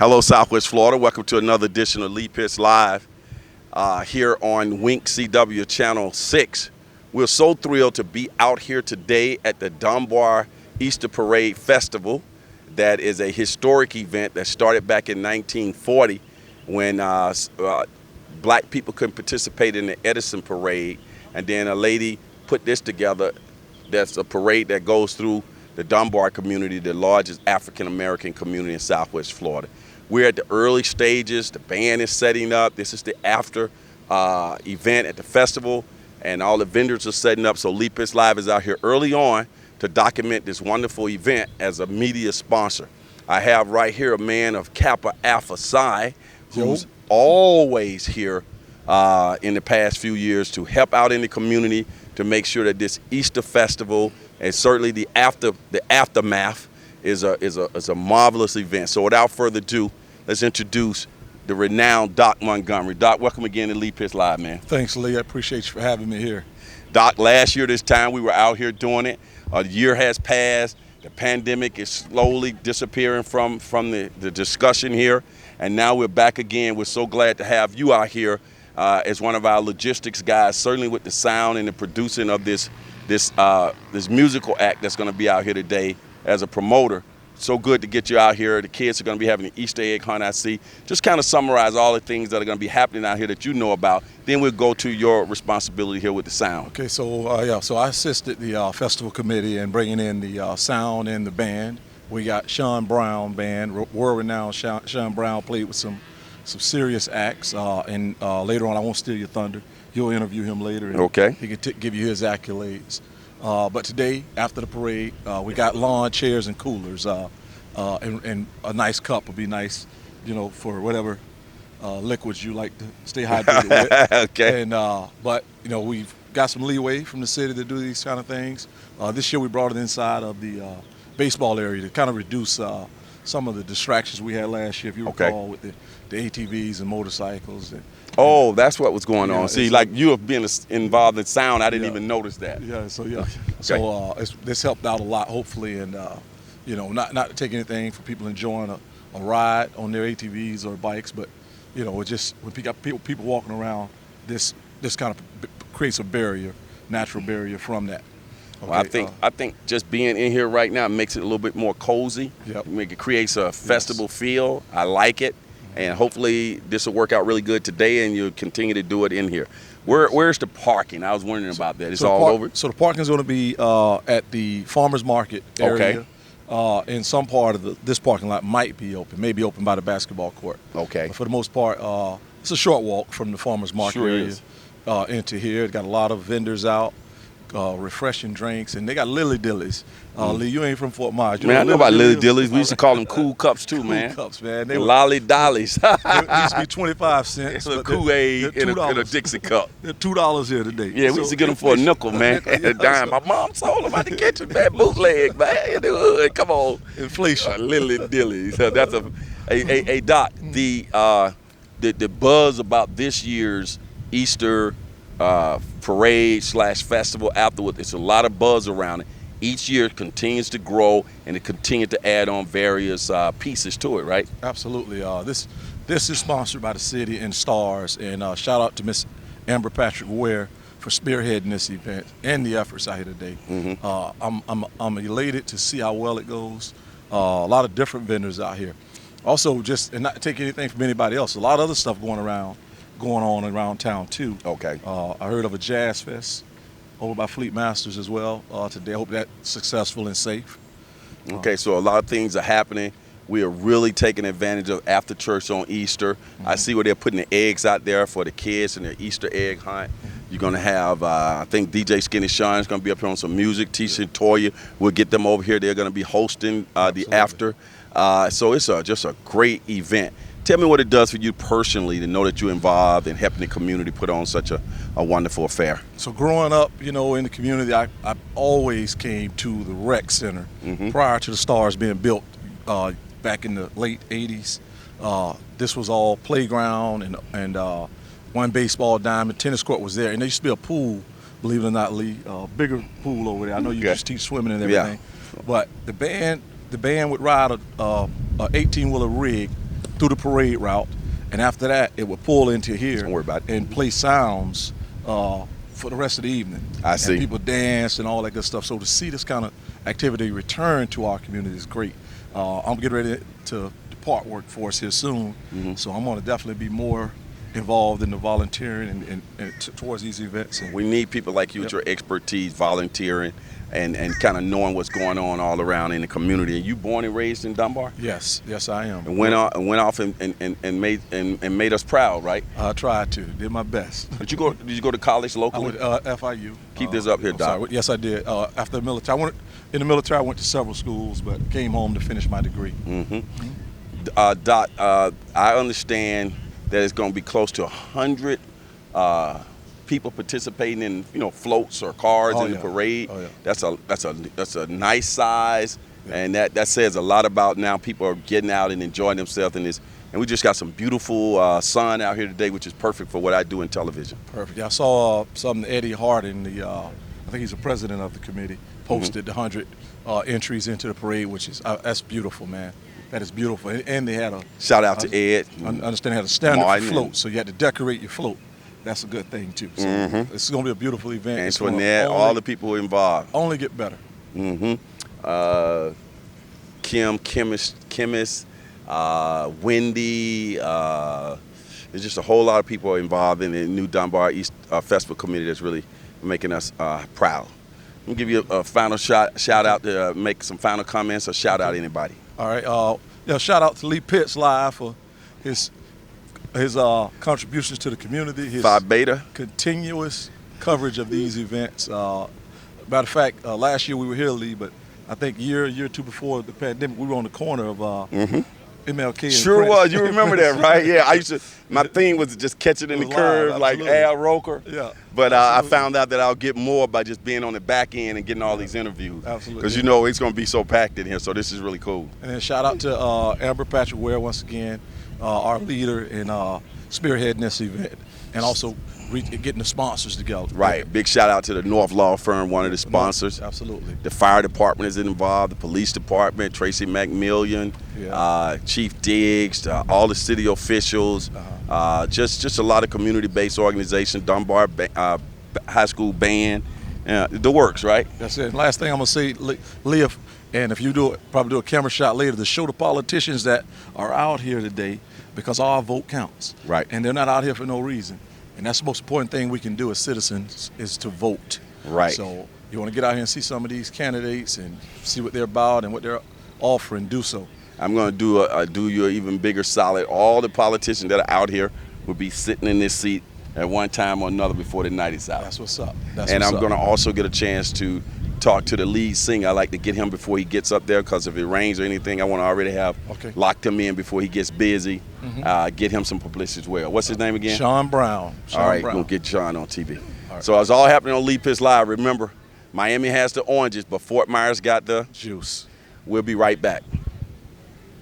Hello, Southwest Florida. Welcome to another edition of Lee Pitts Live here on Wink CW Channel 6. We're so thrilled to be out here today at the Dunbar Easter Parade Festival. That is a historic event that started back in 1940 when black people couldn't participate in the Edison Parade. And then a lady put this together. That's a parade that goes through the Dunbar community, the largest African-American community in Southwest Florida. We're at the early stages. The band is setting up. This is the after event at the festival, and all the vendors are setting up. So Lee Pitts Live is out here early on to document this wonderful event as a media sponsor. I have right here a man of Kappa Alpha Psi who's always here in the past few years to help out in the community to make sure that this Easter festival and certainly the aftermath is a marvelous event. So without further ado, let's introduce the renowned Doc Montgomery. Doc, welcome again to Lee Pitts Live, man. Thanks, Lee. I appreciate you for having me here. Doc, last year this time we were out here doing it. A year has passed. The pandemic is slowly disappearing from the discussion here, and now we're back again. We're so glad to have you out here as one of our logistics guys, certainly with the sound and the producing of this musical act that's going to be out here today as a promoter. So good to get you out here. The kids are going to be having an Easter egg hunt, I see. Just kind of summarize all the things that are going to be happening out here that you know about. Then we'll go to your responsibility here with the sound. Okay, so so I assisted the festival committee in bringing in the sound and the band. We got Sean Brown band, world-renowned Sean Brown played with some serious acts. And later on, I won't steal your thunder. You'll interview him later. And okay. He can give you his accolades. But today, after the parade, we got lawn chairs and coolers, and a nice cup would be nice, for whatever liquids you like to stay hydrated with. Okay. And but we've got some leeway from the city to do these kind of things. This year we brought it inside of the baseball area to kind of reduce some of the distractions we had last year, if you recall, with the ATVs and motorcycles. Oh, that's what was going on. See, like you have been involved in sound, I didn't even notice that. Yeah, so Okay. So this helped out a lot, hopefully, and not to take anything for people enjoying a ride on their ATVs or bikes, but it's just when people walking around, this kind of creates a barrier, natural barrier from that. Okay, well, I think just being in here right now makes it a little bit more cozy. Yep. It creates a festival feel. I like it. And hopefully this will work out really good today, and you'll continue to do it in here. Where's the parking? I was wondering about that. It's all over? So the parking is going to be at the farmer's market area. Okay. And some part of this parking lot might be open, maybe open by the basketball court. Okay. But for the most part, it's a short walk from the farmer's market area into here. It's got a lot of vendors out. Refreshing drinks, and they got Lily Dillies. Lee, you ain't from Fort Myers. Man, I know about Lily Dillies. We used to call them cool cups too, man. Cool cups, man. They were Lolly Dollies. They used to be 25 cents. It's a Kool-Aid in a Dixie cup. They're $2 here today. Yeah, we used to get them for a nickel, man, and a dime. My mom sold them out the kitchen, man. Bootleg, man, in the hood. Come on. Inflation. Lily Dillies. That's a Doc. The buzz about this year's Easter parade / festival afterward, it's a lot of buzz around it. Each year it continues to grow, and it continues to add on various pieces to it, right? Absolutely. This is sponsored by the city and stars, and shout out to Miss Amber Patrick Ware for spearheading this event and the efforts out here today. Mm-hmm. I'm elated to see how well it goes. A lot of different vendors out here. Also, and not take anything from anybody else, a lot of other stuff going on around town too. Okay. I heard of a jazz fest over by Fleet Masters as well today. I hope that's successful and safe. Okay, so a lot of things are happening. We are really taking advantage of after church on Easter. Mm-hmm. I see where they're putting the eggs out there for the kids and their Easter egg hunt. You're going to have, I think DJ Skinny Sean is going to be up here on some music. Tisha and Toya, we'll get them over here. They're going to be hosting the after. So it's just a great event. Tell me what it does for you personally to know that you're involved in helping the community put on such a wonderful affair. So growing up, in the community, I always came to the rec center prior to the Stars being built back in the late 80s. This was all playground and one baseball diamond. Tennis court was there, and there used to be a pool, believe it or not, Lee, bigger pool over there. I know you just teach swimming and everything. But the band would ride a 18-wheeler rig through the parade route, and after that, it would pull into here. Don't worry about it. And play sounds for the rest of the evening. I see. And people dance and all that good stuff. So to see this kind of activity return to our community is great. I'm getting ready to depart workforce here soon, so I'm going to definitely be more involved in the volunteering and towards these events. And We need people like you with your expertise, volunteering, and kind of knowing what's going on all around in the community. Are you born and raised in Dunbar? yes, I am. And went off and made us proud, right? I tried to, did my best. Did you go to college I locally? went FIU. Keep this up here, I'm Doc. sorry. Yes, I did. After the military, I went to several schools, but came home to finish my degree. Doc, I understand that it's going to be close to 100 people participating in floats or cars in the parade. Oh, yeah. That's a nice size, and that says a lot about now people are getting out and enjoying themselves in this. And we just got some beautiful sun out here today, which is perfect for what I do in television. Perfect. I saw something Eddie Harding, I think he's the president of the committee, posted the 100 entries into the parade, which is that's beautiful, man. That is beautiful. And they had a Shout out to Ed. I understand they had a standard Martin float, so you had to decorate your float. That's a good thing too. So it's going to be a beautiful event. Antoinette, all the people involved. Only get better. Kim, chemist, Wendy. There's just a whole lot of people involved in the new Dunbar Easter Festival Committee that's really making us proud. Let me give you a final shout out to make some final comments or shout out anybody. All right. Shout out to Lee Pitts Live for his contributions to the community. His Phi Beta. continuous coverage of these events. Matter of fact, last year we were here, Lee, but I think year or two before the pandemic, we were on the corner of MLK. And Sure Prince. was. You remember that, right? Yeah. My thing was to just catch it in It the was curve live, like absolutely. Al Roker. Yeah. But I Absolutely. found out that I'll get more by just being on the back end and getting all these interviews. Absolutely. Because it's going to be so packed in here. So this is really cool. And then shout out to Amber Patrick Ware once again, our leader in spearheading this event, and also getting the sponsors together. Right. Big shout out to the North Law Firm, one of the sponsors. Absolutely. The fire department is involved, the police department, Tracy McMillian, Chief Diggs, all the city officials, just a lot of community-based organizations, Dunbar High School Band, the works, right? That's it. And last thing I'm going to say, Leah, and if you probably do a camera shot later to show the politicians that are out here today, because our vote counts. Right. And they're not out here for no reason. And that's the most important thing we can do as citizens is to vote. Right. So you want to get out here and see some of these candidates and see what they're about and what they're offering, do so. I'm going to do you an even bigger solid. All the politicians that are out here will be sitting in this seat at one time or another before the night is out. That's what's up. And I'm going to also get a chance to talk to the lead singer. I like to get him before he gets up there, because if it rains or anything, I want to already have locked him in before he gets busy. Get him some publicity as well. What's his name again? Sean Brown. All right, we'll get Sean on TV. So it's all happening on Lee Pitts Live. Remember, Miami has the oranges, but Fort Myers got the juice. We'll be right back.